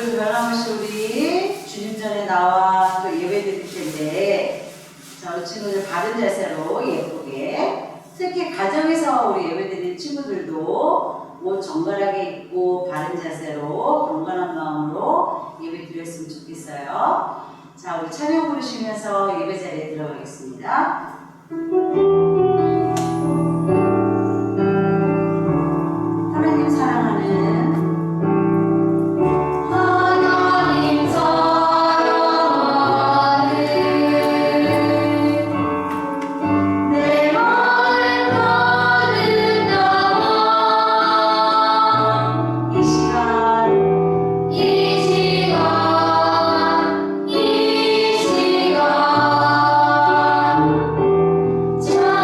오늘도 변함없이 우리 주님 전에 나와 또 예배 드릴 텐데, 자, 우리 친구들 바른 자세로 예쁘게, 특히 가정에서 우리 예배 드릴 친구들도 옷 정갈하게 입고 바른 자세로 경건한 마음으로 예배 드렸으면 좋겠어요. 자, 우리 찬양 부르시면서 예배 자리에 들어가겠습니다. 하나님 사랑하는 자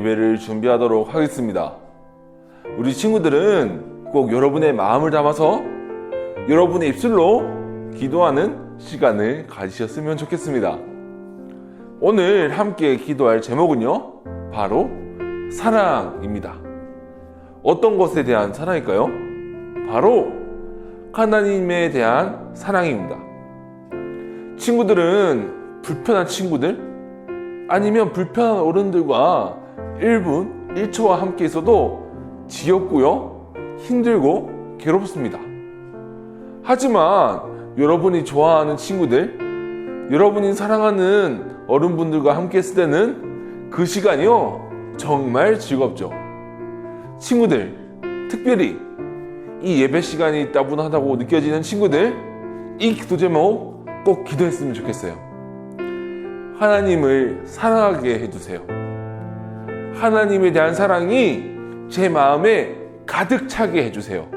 예배를 준비하도록 하겠습니다. 우리 친구들은 꼭 여러분의 마음을 담아서 여러분의 입술로 기도하는 시간을 가지셨으면 좋겠습니다. 오늘 함께 기도할 제목은요, 바로 사랑입니다. 어떤 것에 대한 사랑일까요? 바로 하나님에 대한 사랑입니다. 친구들은 불편한 친구들 아니면 불편한 어른들과 1분 1초와 함께 있어도 지겹고요, 힘들고 괴롭습니다. 하지만 여러분이 좋아하는 친구들, 여러분이 사랑하는 어른분들과 함께 있을 때는 그 시간이요, 정말 즐겁죠. 친구들, 특별히 이 예배 시간이 따분하다고 느껴지는 친구들, 이 기도 제목 꼭 기도했으면 좋겠어요. 하나님을 사랑하게 해주세요. 하나님에 대한 사랑이 제 마음에 가득 차게 해주세요.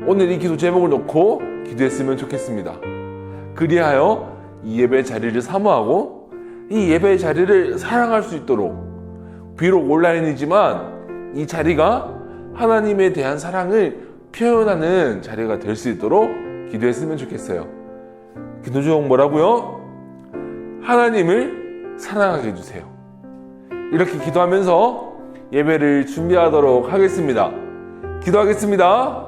오늘 이 기도 제목을 놓고 기도했으면 좋겠습니다. 그리하여 이 예배 자리를 사모하고 이 예배 자리를 사랑할 수 있도록, 비록 온라인이지만 이 자리가 하나님에 대한 사랑을 표현하는 자리가 될 수 있도록 기도했으면 좋겠어요. 기도 제목 뭐라고요? 하나님을 사랑하게 해주세요. 이렇게 기도하면서 예배를 준비하도록 하겠습니다. 기도하겠습니다.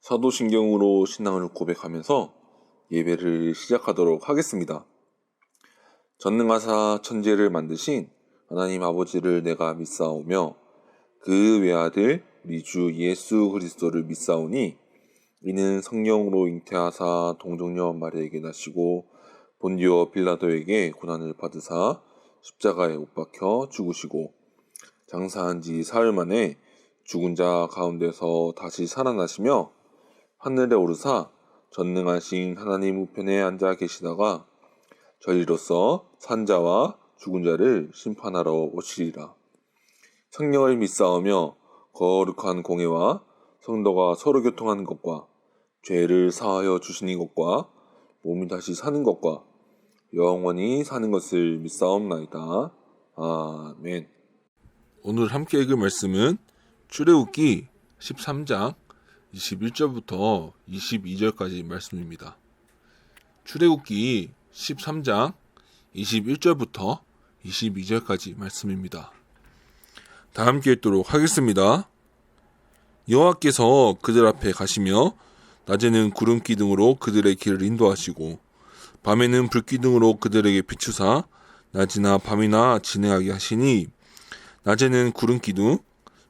사도신경으로 신앙을 고백하면서 예배를 시작하도록 하겠습니다. 전능하사 천지를 만드신 하나님 아버지를 내가 믿사오며 그 외아들 우리 주 예수 그리스도를 믿사오니 이는 성령으로 잉태하사 동정녀 마리아에게 나시고 본디오 빌라도에게 고난을 받으사 십자가에 못 박혀 죽으시고 장사한 지 사흘 만에 죽은 자 가운데서 다시 살아나시며 하늘에 오르사 전능하신 하나님 우편에 앉아 계시다가 저희로서 산자와 죽은 자를 심판하러 오시리라. 성령을 믿사오며 거룩한 공회와 성도가 서로 교통하는 것과 죄를 사하여 주시는 것과 몸이 다시 사는 것과 영원히 사는 것을 믿사옵나이다. 아멘. 오늘 함께 읽을 말씀은 출애굽기 13장 21절부터 22절까지 말씀입니다. 출애굽기 13장 21절부터 22절까지 말씀입니다. 다 함께 읽도록 하겠습니다. 여호와께서 그들 앞에 가시며 낮에는 구름 기둥으로 그들의 길을 인도하시고 밤에는 불 기둥으로 그들에게 비추사 낮이나 밤이나 진행하게 하시니 낮에는 구름 기둥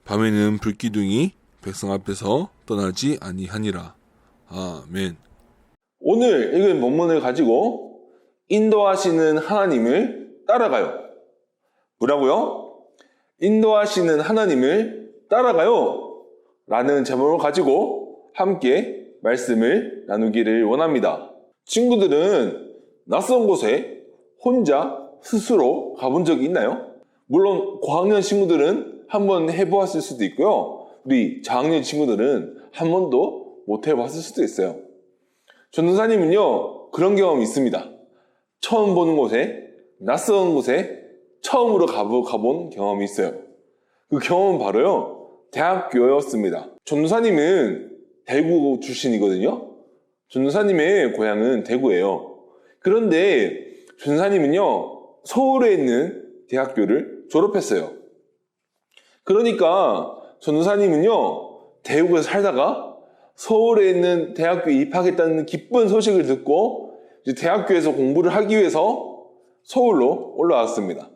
밤에는 불 기둥이 백성 앞에서 떠나지 아니하니라. 아멘. 오늘 읽은 본문을 가지고 인도하시는 하나님을 따라가요. 뭐라고요? 인도하시는 하나님을 따라가요 라는 제목을 가지고 함께 말씀을 나누기를 원합니다. 친구들은 낯선 곳에 혼자 스스로 가본 적이 있나요? 물론 고학년 친구들은 한번 해보았을 수도 있고요, 우리 저학년 친구들은 한 번도 못 해봤을 수도 있어요. 전도사님은요, 그런 경험이 있습니다. 처음 보는 곳에, 낯선 곳에 처음으로 가본 경험이 있어요. 그 경험은 바로요, 대학교였습니다. 전도사님은 대구 출신이거든요. 전도사님의 고향은 대구예요. 그런데 전도사님은요, 서울에 있는 대학교를 졸업했어요. 그러니까 전도사님은요, 대구에서 살다가 서울에 있는 대학교에 입학했다는 기쁜 소식을 듣고 이제 대학교에서 공부를 하기 위해서 서울로 올라왔습니다.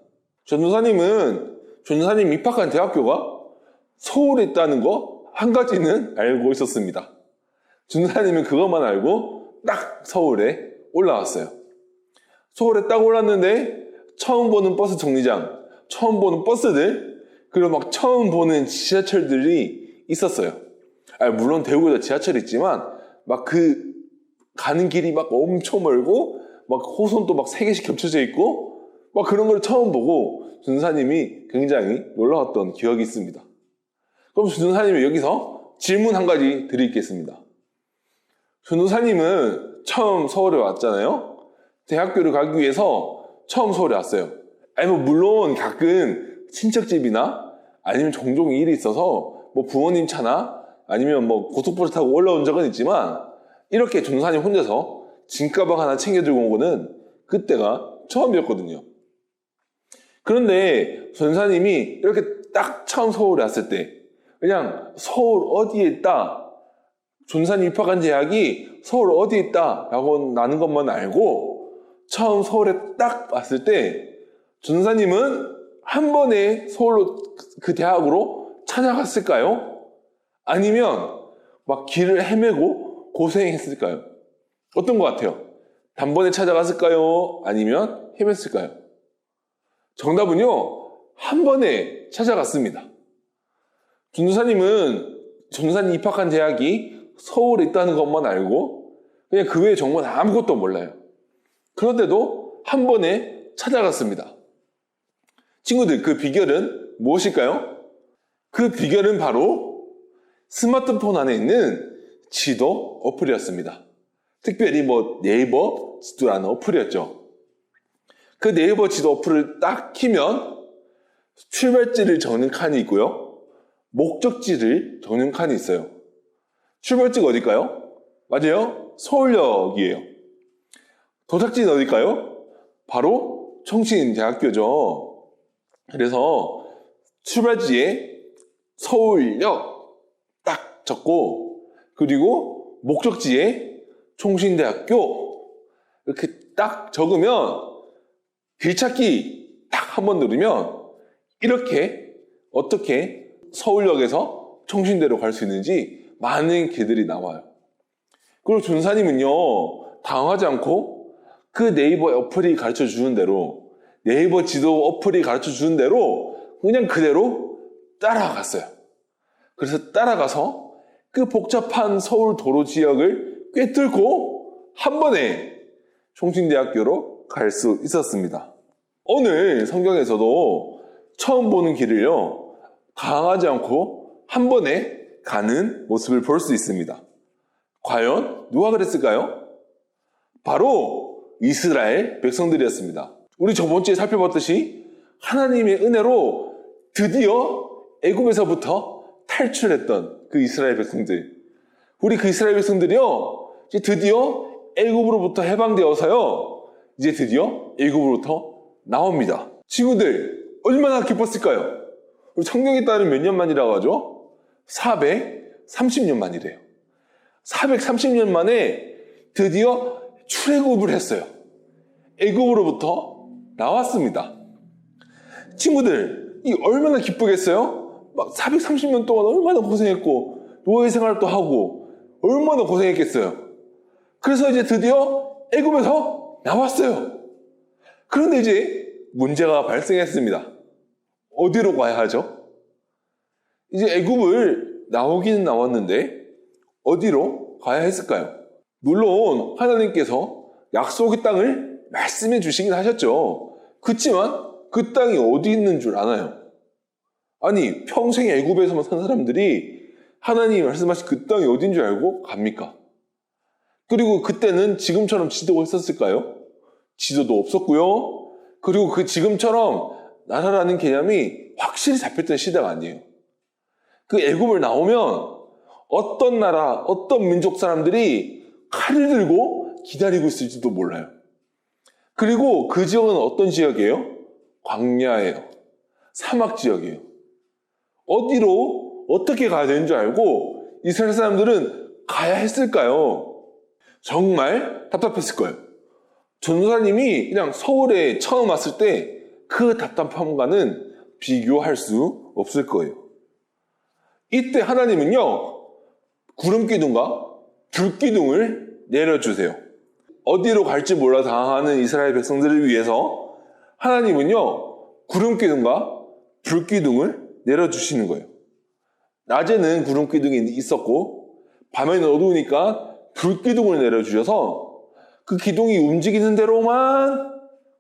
전도사님 입학한 대학교가 서울에 있다는 거 한 가지는 알고 있었습니다. 전도사님은 그것만 알고 딱 서울에 올라왔어요. 서울에 딱 올랐는데 처음 보는 버스 정류장, 처음 보는 버스들, 그리고 막 처음 보는 지하철들이 있었어요. 물론 대구에도 지하철이 있지만 막 그 가는 길이 막 엄청 멀고 막 호선도 막 3개씩 겹쳐져 있고 막 그런 걸 처음 보고 전도사님이 굉장히 놀라웠던 기억이 있습니다. 그럼 전도사님이 여기서 질문 한 가지 드리겠습니다. 전도사님은 처음 서울에 왔잖아요. 대학교를 가기 위해서 처음 서울에 왔어요. 물론 가끔 친척집이나 아니면 종종 일이 있어서 뭐 부모님 차나 아니면 뭐 고속버스 타고 올라온 적은 있지만 이렇게 전도사님 혼자서 짐가방 하나 챙겨 들고 온 거는 그때가 처음이었거든요. 그런데 전도사님이 이렇게 딱 처음 서울에 왔을 때 그냥 서울 어디에 있다, 전도사님 입학한 대학이 서울 어디에 있다 라고 나는 것만 알고 처음 서울에 딱 왔을 때 전도사님은 한 번에 서울로 그 대학으로 찾아갔을까요? 아니면 막 길을 헤매고 고생했을까요? 어떤 것 같아요? 단번에 찾아갔을까요? 아니면 헤맸을까요? 정답은요, 한 번에 찾아갔습니다. 전도사님 입학한 대학이 서울에 있다는 것만 알고 그냥 그 외에 정말 아무것도 몰라요. 그런데도 한 번에 찾아갔습니다. 친구들, 그 비결은 무엇일까요? 그 비결은 바로 스마트폰 안에 있는 지도 어플이었습니다. 특별히 네이버 지도라는 어플이었죠. 그 네이버 지도 어플을 딱 키면 출발지를 적는 칸이 있고요. 목적지를 적는 칸이 있어요. 출발지가 어딜까요? 맞아요. 서울역이에요. 도착지는 어딜까요? 바로 청신대학교죠. 그래서 출발지에 서울역 딱 적고 그리고 목적지에 총신대학교 이렇게 딱 적으면 길찾기 딱 한 번 누르면 이렇게 어떻게 서울역에서 총신대로 갈 수 있는지 많은 길들이 나와요. 그리고 전도사님은요, 당황하지 않고 그 네이버 어플이 가르쳐 주는 대로, 네이버 지도 어플이 가르쳐 주는 대로 그냥 그대로 따라갔어요. 그래서 따라가서 그 복잡한 서울 도로 지역을 꿰뚫고 한 번에 총신대학교로 갈 수 있었습니다. 오늘 성경에서도 처음 보는 길을요, 당황하지 않고 한 번에 가는 모습을 볼 수 있습니다. 과연 누가 그랬을까요? 바로 이스라엘 백성들이었습니다. 우리 저번 주에 살펴봤듯이 하나님의 은혜로 드디어 애굽에서부터 탈출했던 그 이스라엘 백성들. 우리 그 이스라엘 백성들이요, 이제 드디어 애굽으로부터 해방되어서요, 이제 드디어 애굽으로부터 나옵니다. 친구들, 얼마나 기뻤을까요? 우리 성경에 따르면 몇 년 만이라고 하죠? 430년 만이래요. 430년 만에 드디어 출애굽을 했어요. 애굽으로부터 나왔습니다. 친구들, 이 얼마나 기쁘겠어요? 막 430년 동안 얼마나 고생했고 노예 생활도 하고 얼마나 고생했겠어요. 그래서 이제 드디어 애굽에서 나왔어요. 그런데 이제 문제가 발생했습니다. 어디로 가야 하죠? 이제 애굽을 나오기는 나왔는데 어디로 가야 했을까요? 물론 하나님께서 약속의 땅을 말씀해 주시긴 하셨죠. 그렇지만 그 땅이 어디 있는 줄 아나요? 아니, 평생 애굽에서만 산 사람들이 하나님이 말씀하신 그 땅이 어딘 줄 알고 갑니까? 그리고 그때는 지금처럼 지도가 있었을까요? 지도도 없었고요. 그리고 그 지금처럼 나라라는 개념이 확실히 잡혔던 시대가 아니에요. 그 애굽을 나오면 어떤 나라, 어떤 민족 사람들이 칼을 들고 기다리고 있을지도 몰라요. 그리고 그 지역은 어떤 지역이에요? 광야예요. 사막 지역이에요. 어디로 어떻게 가야 되는 줄 알고 이스라엘 사람들은 가야 했을까요? 정말 답답했을 거예요. 전도사님이 그냥 서울에 처음 왔을 때 그 답답함과는 비교할 수 없을 거예요. 이때 하나님은요, 구름 기둥과 불 기둥을 내려주세요. 어디로 갈지 몰라 당하는 이스라엘 백성들을 위해서 하나님은요, 구름 기둥과 불 기둥을 내려주시는 거예요. 낮에는 구름 기둥이 있었고 밤에는 어두우니까 불 기둥을 내려주셔서 그 기둥이 움직이는 대로만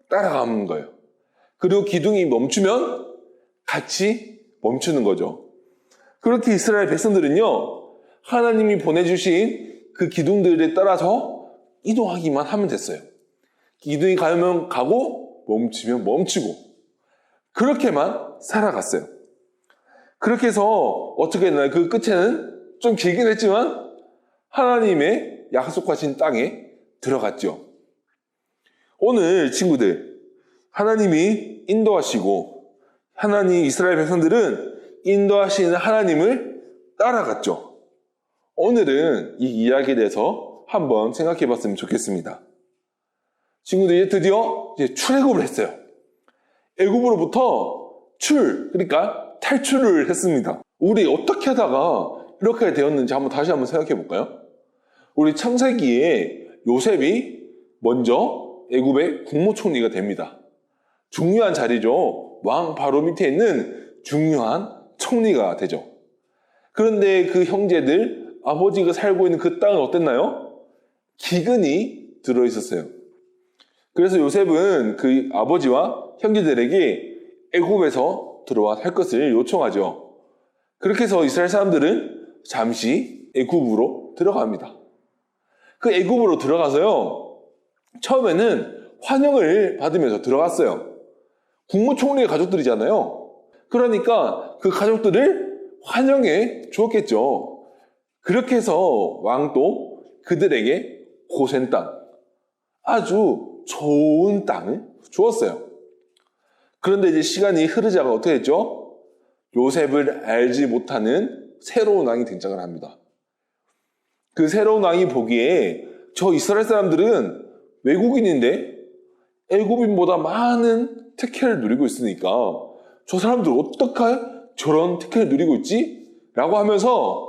따라가는 거예요. 그리고 기둥이 멈추면 같이 멈추는 거죠. 그렇게 이스라엘 백성들은요, 하나님이 보내주신 그 기둥들에 따라서 이동하기만 하면 됐어요. 기둥이 가면 가고 멈추면 멈추고 그렇게만 살아갔어요. 그렇게 해서 어떻게 했나요? 그 끝에는 좀 길긴 했지만 하나님의 약속하신 땅에 들어갔죠. 오늘 친구들, 하나님이 인도하시고 하나님 이스라엘 백성들은 인도하시는 하나님을 따라갔죠. 오늘은 이 이야기에 대해서 한번 생각해 봤으면 좋겠습니다. 친구들이 드디어 출애굽을 했어요. 애굽으로부터 그러니까 탈출을 했습니다. 우리 어떻게 하다가 이렇게 되었는지 다시 한번 생각해 볼까요? 우리 창세기에 요셉이 먼저 애굽의 국무총리가 됩니다. 중요한 자리죠. 왕 바로 밑에 있는 중요한 총리가 되죠. 그런데 그 형제들, 아버지가 살고 있는 그 땅은 어땠나요? 기근이 들어있었어요. 그래서 요셉은 그 아버지와 형제들에게 애굽에서 들어와 살 것을 요청하죠. 그렇게 해서 이스라엘 사람들은 잠시 애굽으로 들어갑니다. 그 애굽으로 들어가서요, 처음에는 환영을 받으면서 들어갔어요. 국무총리의 가족들이잖아요. 그러니까 그 가족들을 환영해 주었겠죠. 그렇게 해서 왕도 그들에게 고센 땅, 아주 좋은 땅을 주었어요. 그런데 이제 시간이 흐르자가 어떻게 됐죠? 요셉을 알지 못하는 새로운 왕이 등장을 합니다. 그 새로운 왕이 보기에 저 이스라엘 사람들은 외국인인데 애굽인보다 많은 특혜를 누리고 있으니까 저 사람들 어떻게 저런 특혜를 누리고 있지? 라고 하면서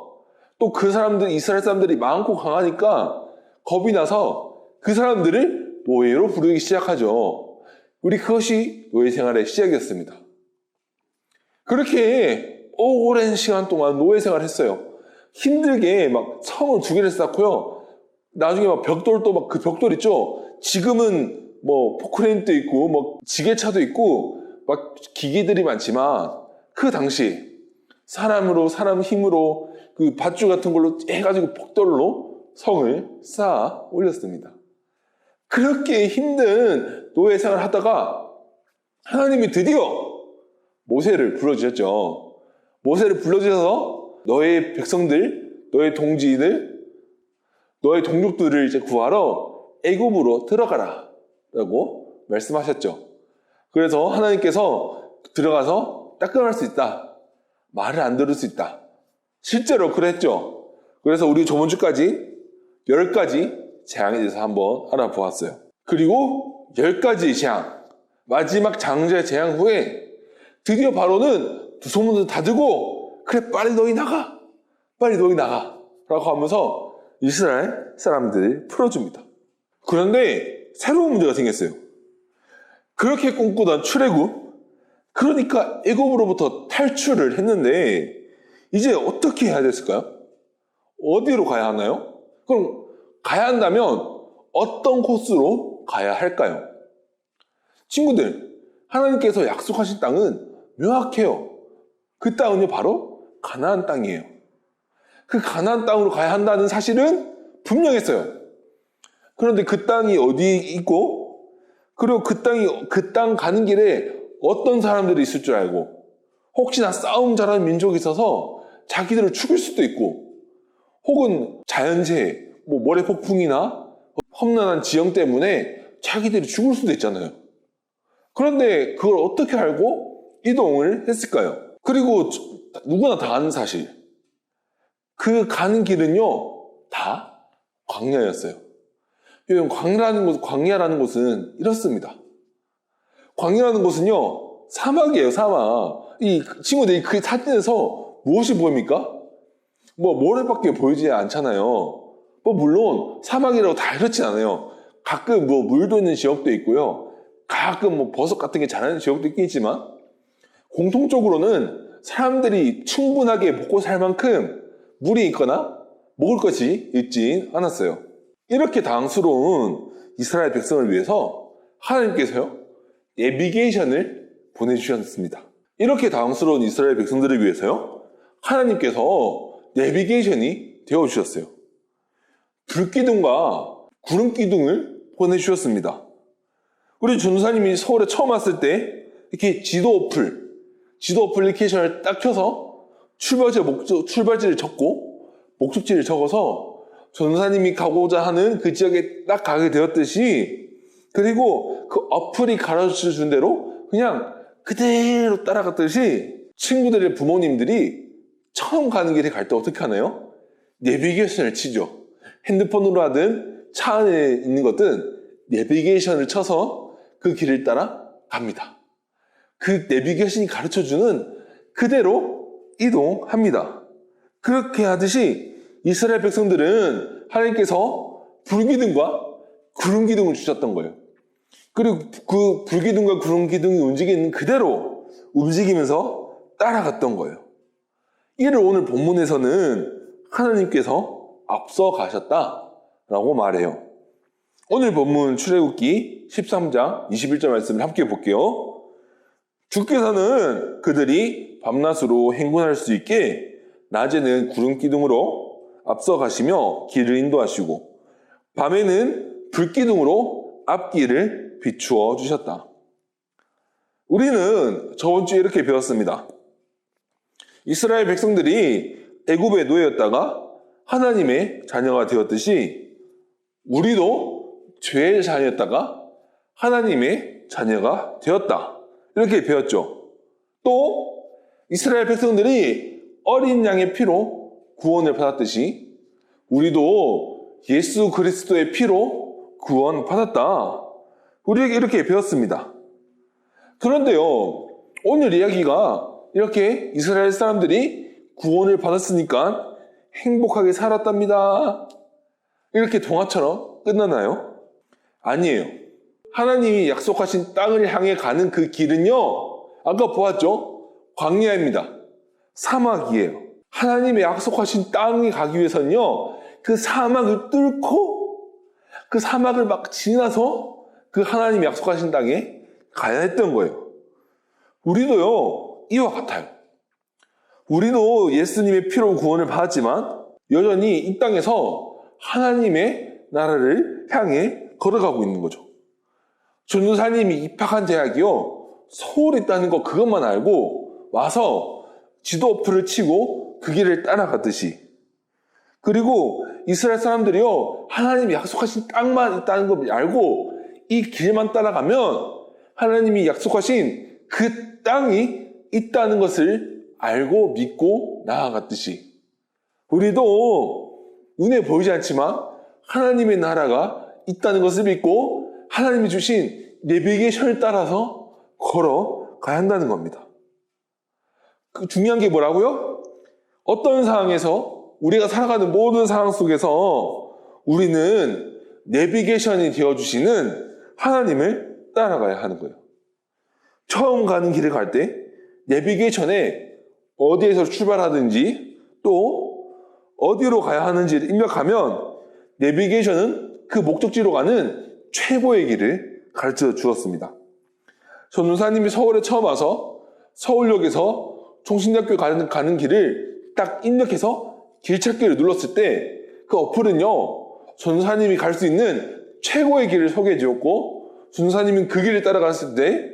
또 그 사람들, 이스라엘 사람들이 많고 강하니까 겁이 나서 그 사람들을 노예로 부르기 시작하죠. 그것이 노예 생활의 시작이었습니다. 그렇게 오랜 시간 동안 노예 생활을 했어요. 힘들게 막 성을 2개를 쌓고요. 나중에 막 벽돌도 그 벽돌 있죠? 지금은 뭐 포크레인도 있고 뭐 지게차도 있고 막 기기들이 많지만 그 당시 사람 힘으로 그 밧줄 같은 걸로 해가지고 벽돌로 성을 쌓아 올렸습니다. 그렇게 힘든 노예 생활을 하다가 하나님이 드디어 모세를 불러주셨죠. 모세를 불러주셔서 너의 백성들, 너의 동지들, 너의 동족들을 이제 구하러 애굽으로 들어가라 라고 말씀하셨죠. 그래서 하나님께서 들어가서 따끔할 수 있다. 말을 안 들을 수 있다. 실제로 그랬죠. 그래서 우리 저번 주까지 10가지 재앙에 대해서 한번 알아보았어요. 그리고 10가지 재앙, 마지막 장자의 재앙 후에 드디어 바로는 두 손을 다 들고 그래 빨리 너희 나가 라고 하면서 이스라엘 사람들을 풀어줍니다. 그런데 새로운 문제가 생겼어요. 그렇게 꿈꾸던 출애굽, 그러니까 애굽으로부터 탈출을 했는데 이제 어떻게 해야 됐을까요? 어디로 가야 하나요? 그럼 가야 한다면 어떤 코스로 가야 할까요? 친구들, 하나님께서 약속하신 땅은 명확해요. 그 땅은요 바로 가나안 땅이에요. 그 가나안 땅으로 가야 한다는 사실은 분명했어요. 그런데 그 땅이 어디 있고, 그리고 그 땅 가는 길에 어떤 사람들이 있을 줄 알고, 혹시나 싸움 잘하는 민족이 있어서 자기들을 죽일 수도 있고, 혹은 자연재해, 모래 폭풍이나 험난한 지형 때문에 자기들이 죽을 수도 있잖아요. 그런데 그걸 어떻게 알고 이동을 했을까요? 그리고 누구나 다 아는 사실. 그 가는 길은요, 다 광야였어요. 광야라는 곳은 이렇습니다. 광야라는 곳은요, 사막이에요, 사막. 이 친구들이 그 사진에서 무엇이 보입니까? 모래밖에 보이지 않잖아요. 물론 사막이라고 다 그렇진 않아요. 가끔 물도 있는 지역도 있고요. 가끔 버섯 같은 게 자라는 지역도 있겠지만, 공통적으로는 사람들이 충분하게 먹고 살 만큼 물이 있거나 먹을 것이 있진 않았어요. 이렇게 당스러운 이스라엘 백성을 위해서 하나님께서요, 내비게이션을 보내주셨습니다. 이렇게 당스러운 이스라엘 백성들을 위해서요, 하나님께서 내비게이션이 되어주셨어요. 불기둥과 구름기둥을 보내주셨습니다. 우리 전도사님이 서울에 처음 왔을 때 이렇게 지도 어플리케이션을 딱 켜서 출발지를 적고 목적지를 적어서 전도사님이 가고자 하는 그 지역에 딱 가게 되었듯이, 그리고 그 어플이 가르쳐 준 대로 그냥 그대로 따라갔듯이 친구들의 부모님들이 처음 가는 길에 갈 때 어떻게 하나요? 내비게이션을 치죠. 핸드폰으로 하든 차 안에 있는 것든 내비게이션을 쳐서 그 길을 따라 갑니다. 그 내비게이션이 가르쳐주는 그대로 이동합니다. 그렇게 하듯이 이스라엘 백성들은 하나님께서 불기둥과 구름기둥을 주셨던 거예요. 그리고 그 불기둥과 구름기둥이 움직이는 그대로 움직이면서 따라갔던 거예요. 이를 오늘 본문에서는 하나님께서 앞서 가셨다라고 말해요. 오늘 본문 출애굽기 13장 21절 말씀을 함께 볼게요. 주께서는 그들이 밤낮으로 행군할 수 있게 낮에는 구름기둥으로 앞서 가시며 길을 인도하시고 밤에는 불기둥으로 앞길을 비추어 주셨다. 우리는 저번 주에 이렇게 배웠습니다. 이스라엘 백성들이 애굽의 노예였다가 하나님의 자녀가 되었듯이 우리도 죄의 자녀였다가 하나님의 자녀가 되었다. 이렇게 배웠죠. 또 이스라엘 백성들이 어린 양의 피로 구원을 받았듯이 우리도 예수 그리스도의 피로 구원받았다. 우리에게 이렇게 배웠습니다. 그런데요, 오늘 이야기가 이렇게 이스라엘 사람들이 구원을 받았으니까 행복하게 살았답니다. 이렇게 동화처럼 끝나나요? 아니에요. 하나님이 약속하신 땅을 향해 가는 그 길은요, 아까 보았죠? 광야입니다. 사막이에요. 하나님의 약속하신 땅에 가기 위해서는요, 그 사막을 뚫고 그 사막을 막 지나서 그 하나님이 약속하신 땅에 가야 했던 거예요. 우리도요, 이와 같아요. 우리도 예수님의 피로 구원을 받았지만 여전히 이 땅에서 하나님의 나라를 향해 걸어가고 있는 거죠. 전도사님이 입학한 대학이요, 서울에 있다는 거 그것만 알고 와서 지도 어플을 치고 그 길을 따라갔듯이, 그리고 이스라엘 사람들이요, 하나님이 약속하신 땅만 있다는 걸 알고 이 길만 따라가면 하나님이 약속하신 그 땅이 있다는 것을 알고 믿고 나아갔듯이, 우리도 눈에 보이지 않지만 하나님의 나라가 있다는 것을 믿고 하나님이 주신 내비게이션을 따라서 걸어가야 한다는 겁니다. 그 중요한 게 뭐라고요? 어떤 상황에서 우리가 살아가는 모든 상황 속에서 우리는 내비게이션이 되어주시는 하나님을 따라가야 하는 거예요. 처음 가는 길을 갈 때 내비게이션에 어디에서 출발하든지 또 어디로 가야 하는지를 입력하면 내비게이션은 그 목적지로 가는 최고의 길을 가르쳐 주었습니다. 전도사님이 서울에 처음 와서 서울역에서 총신대학교 가는 길을 딱 입력해서 길찾기를 눌렀을 때 그 어플은요, 전도사님이 갈 수 있는 최고의 길을 소개해 주었고, 전도사님은 그 길을 따라갔을 때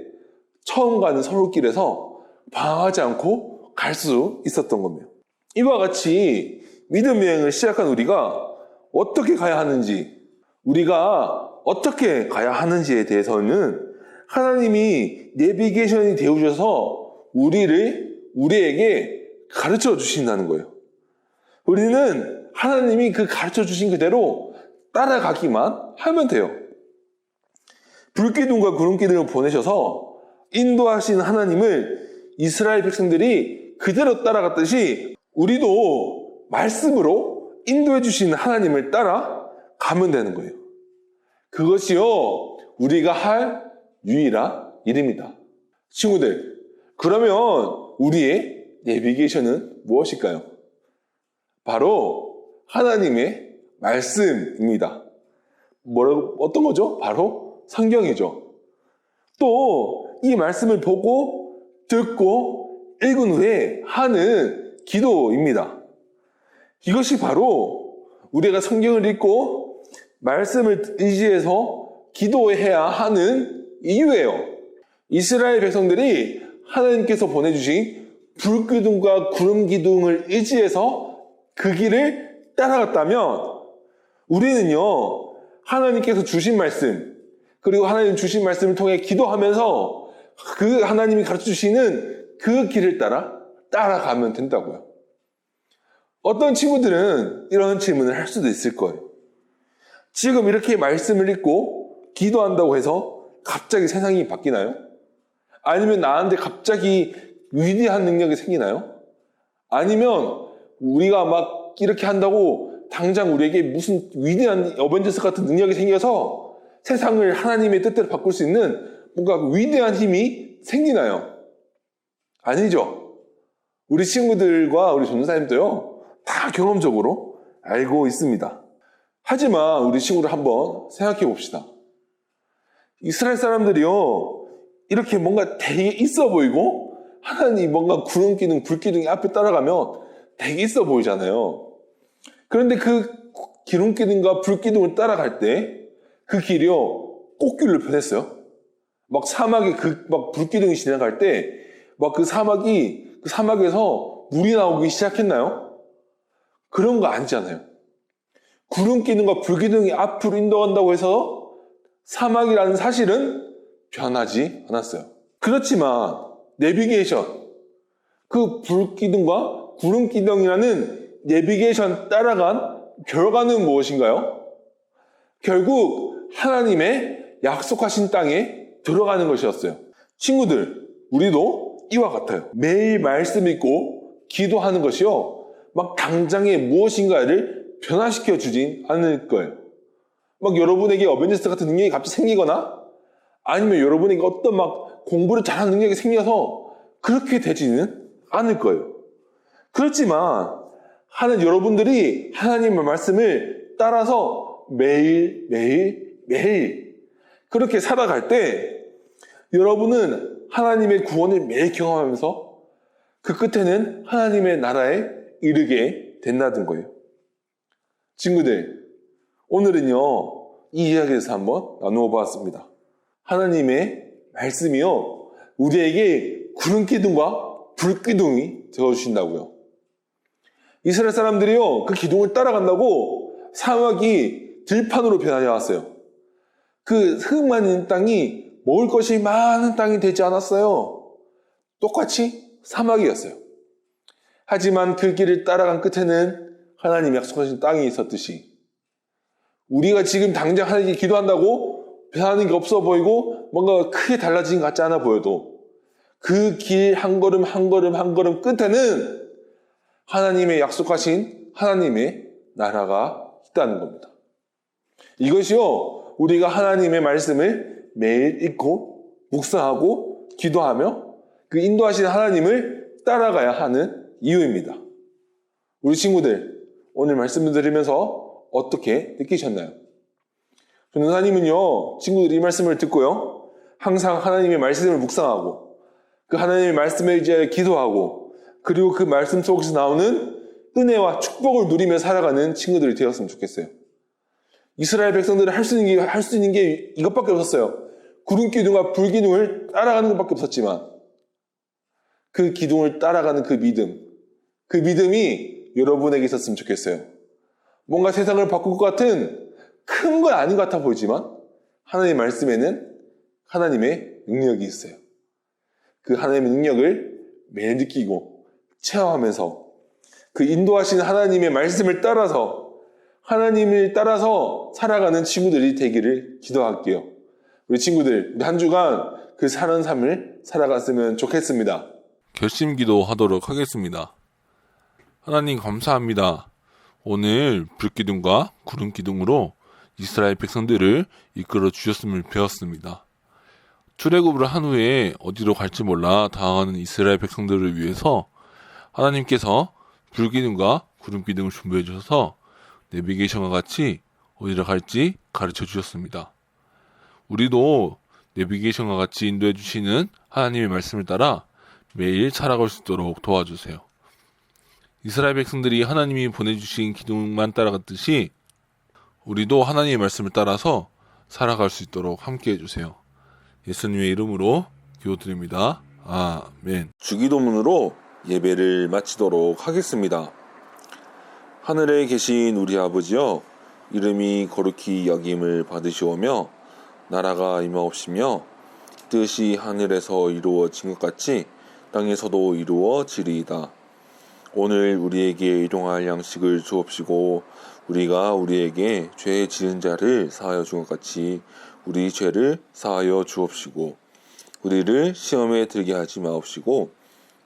처음 가는 서울길에서 방황하지 않고 갈 수 있었던 겁니다. 이와 같이 믿음 여행을 시작한 우리가 어떻게 가야 하는지, 우리가 어떻게 가야 하는지에 대해서는 하나님이 내비게이션이 되어주셔서 우리에게 가르쳐 주신다는 거예요. 우리는 하나님이 그 가르쳐 주신 그대로 따라가기만 하면 돼요. 불기둥과 구름기둥을 보내셔서 인도하신 하나님을 이스라엘 백성들이 그대로 따라갔듯이 우리도 말씀으로 인도해 주신 하나님을 따라가면 되는 거예요. 그것이요, 우리가 할 유일한 일입니다. 친구들, 그러면 우리의 내비게이션은 무엇일까요? 바로 하나님의 말씀입니다. 어떤 거죠? 바로 성경이죠. 또 이 말씀을 보고 듣고 읽은 후에 하는 기도입니다. 이것이 바로 우리가 성경을 읽고 말씀을 의지해서 기도해야 하는 이유예요. 이스라엘 백성들이 하나님께서 보내주신 불기둥과 구름기둥을 의지해서 그 길을 따라갔다면 우리는요, 하나님께서 주신 말씀, 그리고 하나님 주신 말씀을 통해 기도하면서 그 하나님이 가르쳐 주시는 그 길을 따라가면 된다고요. 어떤 친구들은 이런 질문을 할 수도 있을 거예요. 지금 이렇게 말씀을 읽고 기도한다고 해서 갑자기 세상이 바뀌나요? 아니면 나한테 갑자기 위대한 능력이 생기나요? 아니면 우리가 막 이렇게 한다고 당장 우리에게 무슨 위대한 어벤져스 같은 능력이 생겨서 세상을 하나님의 뜻대로 바꿀 수 있는 뭔가 위대한 힘이 생기나요? 아니죠. 우리 친구들과 우리 전도사님도요, 다 경험적으로 알고 있습니다. 하지만 우리 친구를 한번 생각해 봅시다. 이스라엘 사람들이요, 이렇게 뭔가 되게 있어 보이고 하나님 뭔가 구름기둥, 불기둥이 앞에 따라가면 되게 있어 보이잖아요. 그런데 그 기름기둥과 불기둥을 따라갈 때 그 길이요, 꽃길로 변했어요. 막 사막에 막 불기둥이 지나갈 때 막 그 사막에서 물이 나오기 시작했나요? 그런 거 아니잖아요. 구름기둥과 불기둥이 앞으로 인도한다고 해서 사막이라는 사실은 변하지 않았어요. 그렇지만 내비게이션, 그 불기둥과 구름기둥이라는 내비게이션 따라간 결과는 무엇인가요? 결국 하나님의 약속하신 땅에 들어가는 것이었어요. 친구들, 우리도 이와 같아요. 매일 말씀 읽고 기도하는 것이요, 막 당장에 무엇인가를 변화시켜 주진 않을 거예요. 막 여러분에게 어벤져스 같은 능력이 갑자기 생기거나 아니면 여러분에게 어떤 막 공부를 잘하는 능력이 생겨서 그렇게 되지는 않을 거예요. 그렇지만 여러분들이 하나님의 말씀을 따라서 매일 그렇게 살아갈 때 여러분은 하나님의 구원을 매일 경험하면서 그 끝에는 하나님의 나라에 이르게 된다는 거예요. 친구들, 오늘은요, 이 이야기에 대해서 한번 나누어 보았습니다. 하나님의 말씀이요, 우리에게 구름기둥과 불기둥이 되어주신다고요. 이스라엘 사람들이요, 그 기둥을 따라간다고 사막이 들판으로 변하여 왔어요. 그 흙 많은 땅이 먹을 것이 많은 땅이 되지 않았어요. 똑같이 사막이었어요. 하지만 그 길을 따라간 끝에는 하나님이 약속하신 땅이 있었듯이 우리가 지금 당장 하나님께 기도한다고 변하는 게 없어 보이고 뭔가 크게 달라진 것 같지 않아 보여도 그 길 한 걸음 한 걸음 한 걸음 끝에는 하나님의 약속하신 하나님의 나라가 있다는 겁니다. 이것이요, 우리가 하나님의 말씀을 매일 읽고 묵상하고 기도하며 그 인도하시는 하나님을 따라가야 하는 이유입니다. 우리 친구들, 오늘 말씀을 들으면서 어떻게 느끼셨나요? 전도사님은요, 친구들이 이 말씀을 듣고요, 항상 하나님의 말씀을 묵상하고 그 하나님의 말씀에 이제 기도하고 그리고 그 말씀 속에서 나오는 은혜와 축복을 누리며 살아가는 친구들이 되었으면 좋겠어요. 이스라엘 백성들은 할 수 있는 게 이것밖에 없었어요. 구름기둥과 불기둥을 따라가는 것밖에 없었지만 그 기둥을 따라가는 그 믿음이 여러분에게 있었으면 좋겠어요. 뭔가 세상을 바꿀 것 같은 큰 건 아닌 것 같아 보이지만 하나님의 말씀에는 하나님의 능력이 있어요. 그 하나님의 능력을 매일 느끼고 체험하면서 그 인도하신 하나님의 말씀을 따라서 하나님을 따라서 살아가는 친구들이 되기를 기도할게요. 우리 친구들, 우리 한 주간 그 사는 삶을 살아갔으면 좋겠습니다. 결심 기도하도록 하겠습니다. 하나님 감사합니다. 오늘 불기둥과 구름기둥으로 이스라엘 백성들을 이끌어 주셨음을 배웠습니다. 출애굽을 한 후에 어디로 갈지 몰라 당하는 이스라엘 백성들을 위해서 하나님께서 불기둥과 구름기둥을 준비해 주셔서 내비게이션과 같이 어디로 갈지 가르쳐 주셨습니다. 우리도 내비게이션과 같이 인도해 주시는 하나님의 말씀을 따라 매일 살아갈 수 있도록 도와주세요. 이스라엘 백성들이 하나님이 보내주신 기둥만 따라갔듯이 우리도 하나님의 말씀을 따라서 살아갈 수 있도록 함께 해주세요. 예수님의 이름으로 기도드립니다. 아멘. 주기도문으로 예배를 마치도록 하겠습니다. 하늘에 계신 우리 아버지여, 이름이 거룩히 여김을 받으시오며 나라가 임하옵시며 뜻이 하늘에서 이루어진 것 같이 땅에서도 이루어지리이다. 오늘 우리에게 일용할 양식을 주옵시고 우리가 우리에게 죄 지은 자를 사하여 준 것 같이 우리 죄를 사하여 주옵시고 우리를 시험에 들게 하지 마옵시고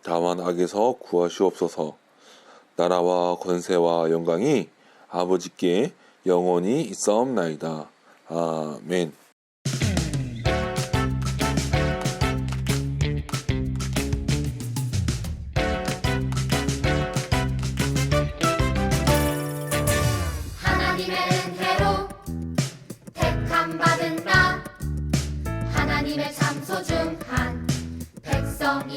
다만 악에서 구하시옵소서. 나라와 권세와 영광이 아버지께 영원히 있사옵나이다. 아멘. 하나님의 은혜로 택함 받은 나, 하나님의 참 소중한 백성이